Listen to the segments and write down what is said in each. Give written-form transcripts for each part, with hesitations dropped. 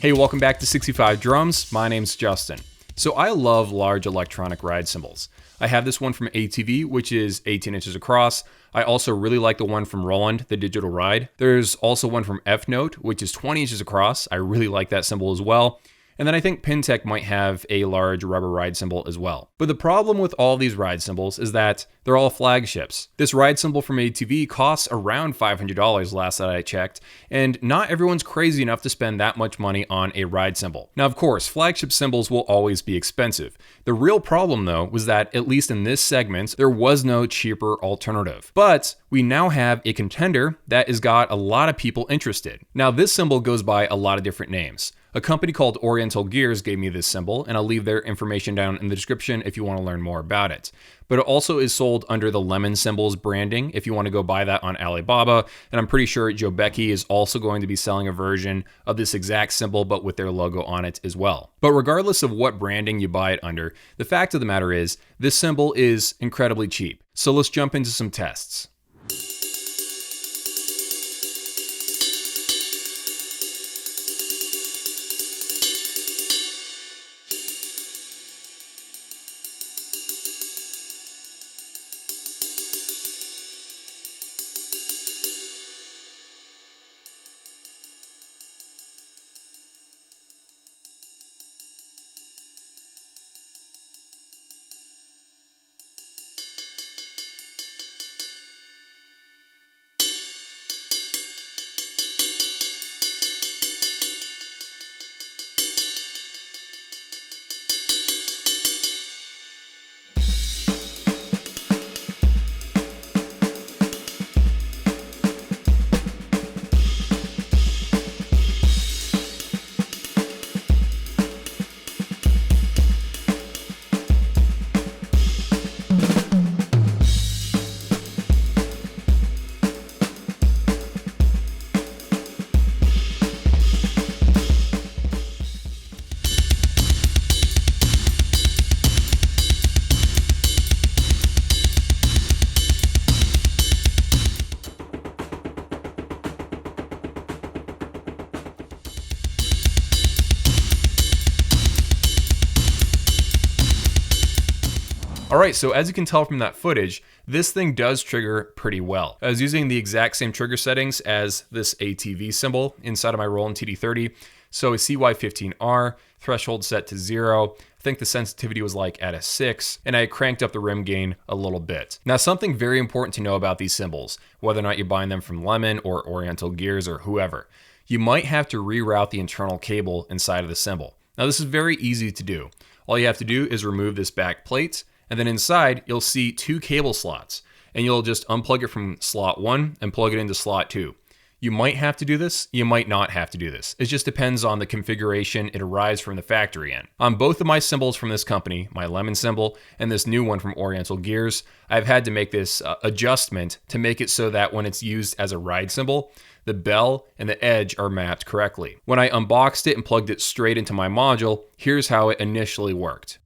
Hey, welcome back to 65 Drums. My name's Justin. So I love large electronic ride cymbals. I have this one from ATV, which is 18 inches across. I also really like the one from Roland, the digital ride. There's also one from F-Note, which is 20 inches across. I really like that cymbal as well. And then I think Pintech might have a large rubber ride cymbal as well. But the problem with all these ride cymbals is that they're all flagships. This ride cymbal from ATV costs around $500 last that I checked, and not everyone's crazy enough to spend that much money on a ride cymbal. Now, of course, flagship cymbals will always be expensive. The real problem, though, was that, at least in this segment, there was no cheaper alternative. But we now have a contender that has got a lot of people interested. Now, this cymbal goes by a lot of different names. A company called Oriental Gears gave me this cymbal, and I'll leave their information down in the description if you want to learn more about it. But it also is sold under the Lemon Cymbals branding if you want to go buy that on Alibaba, and I'm pretty sure Joe Becky is also going to be selling a version of this exact cymbal but with their logo on it as well. But regardless of what branding you buy it under, the fact of the matter is this cymbal is incredibly cheap. So let's jump into some tests. Alright, so as you can tell from that footage, this thing does trigger pretty well. I was using the exact same trigger settings as this ATV cymbal inside of my Roland TD30. So a CY15R, threshold set to 0. I think the sensitivity was like at a 6, and I cranked up the rim gain a little bit. Now, something very important to know about these cymbals, whether or not you're buying them from Lemon or Oriental Gears or whoever, you might have to reroute the internal cable inside of the cymbal. Now, this is very easy to do. All you have to do is remove this back plate, and then inside, you'll see 2 cable slots, and you'll just unplug it from slot 1 and plug it into slot 2. You might have to do this, you might not have to do this. It just depends on the configuration it arrives from the factory in. On both of my cymbals from this company, my Lemon cymbal and this new one from Oriental Gears, I've had to make this adjustment to make it so that when it's used as a ride cymbal, the bell and the edge are mapped correctly. When I unboxed it and plugged it straight into my module, here's how it initially worked.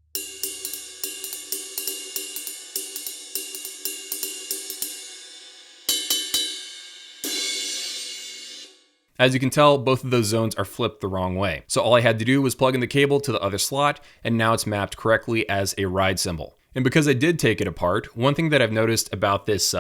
As you can tell, both of those zones are flipped the wrong way. So all I had to do was plug in the cable to the other slot, and now it's mapped correctly as a ride cymbal. And because I did take it apart, one thing that I've noticed about this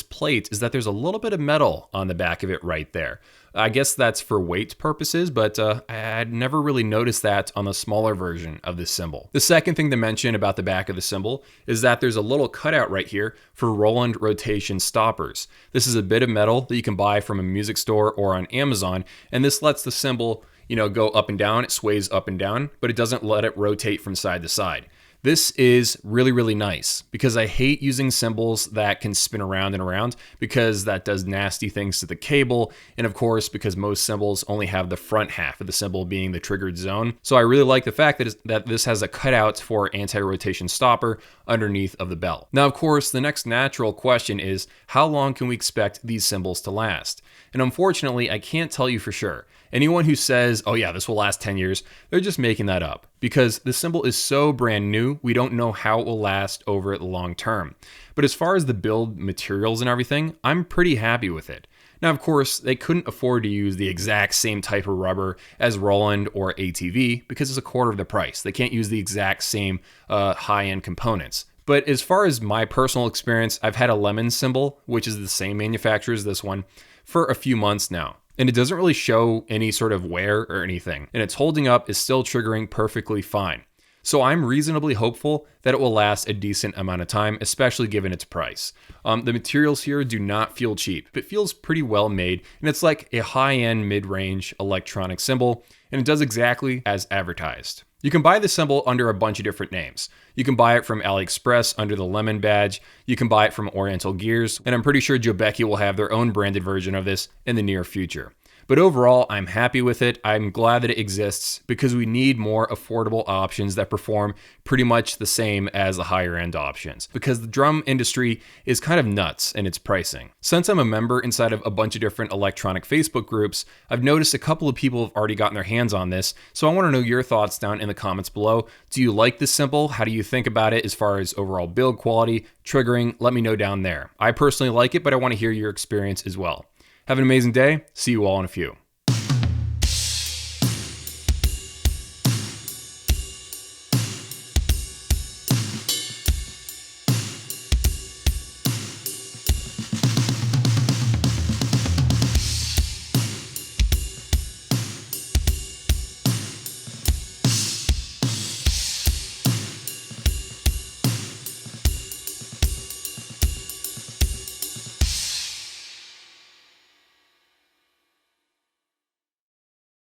plate is that there's a little bit of metal on the back of it right there. I guess that's for weight purposes, but I had never really noticed that on the smaller version of this cymbal. The second thing to mention about the back of the cymbal is that there's a little cutout right here for Roland rotation stoppers. This is a bit of metal that you can buy from a music store or on Amazon, and this lets the cymbal, go up and down. It sways up and down, but it doesn't let it rotate from side to side. This is really, really nice because I hate using cymbals that can spin around and around because that does nasty things to the cable. And of course, because most cymbals only have the front half of the cymbal being the triggered zone. So I really like the fact that this has a cutout for anti-rotation stopper underneath of the bell. Now, of course, the next natural question is how long can we expect these cymbals to last? And unfortunately, I can't tell you for sure. Anyone who says, oh yeah, this will last 10 years, they're just making that up because the cymbal is so brand new, we don't know how it will last over the long term. But as far as the build materials and everything, I'm pretty happy with it. Now, of course, they couldn't afford to use the exact same type of rubber as Roland or ATV because it's a quarter of the price. They can't use the exact same high-end components. But as far as my personal experience, I've had a Lemon cymbal, which is the same manufacturer as this one, for a few months now. And it doesn't really show any sort of wear or anything. And its holding up is still triggering perfectly fine. So I'm reasonably hopeful that it will last a decent amount of time, especially given its price. The materials here do not feel cheap. It feels pretty well made, and it's like a high-end mid-range electronic cymbal, and it does exactly as advertised. You can buy the cymbal under a bunch of different names. You can buy it from AliExpress under the Lemon badge, you can buy it from Oriental Gears, and I'm pretty sure Jobeki will have their own branded version of this in the near future. But overall, I'm happy with it. I'm glad that it exists because we need more affordable options that perform pretty much the same as the higher end options, because the drum industry is kind of nuts in its pricing. Since I'm a member inside of a bunch of different electronic Facebook groups, I've noticed a couple of people have already gotten their hands on this, so I want to know your thoughts down in the comments below. Do you like this cymbal? How do you think about it as far as overall build quality, triggering? Let me know down there. I personally like it, but I want to hear your experience as well. Have an amazing day. See you all in a few.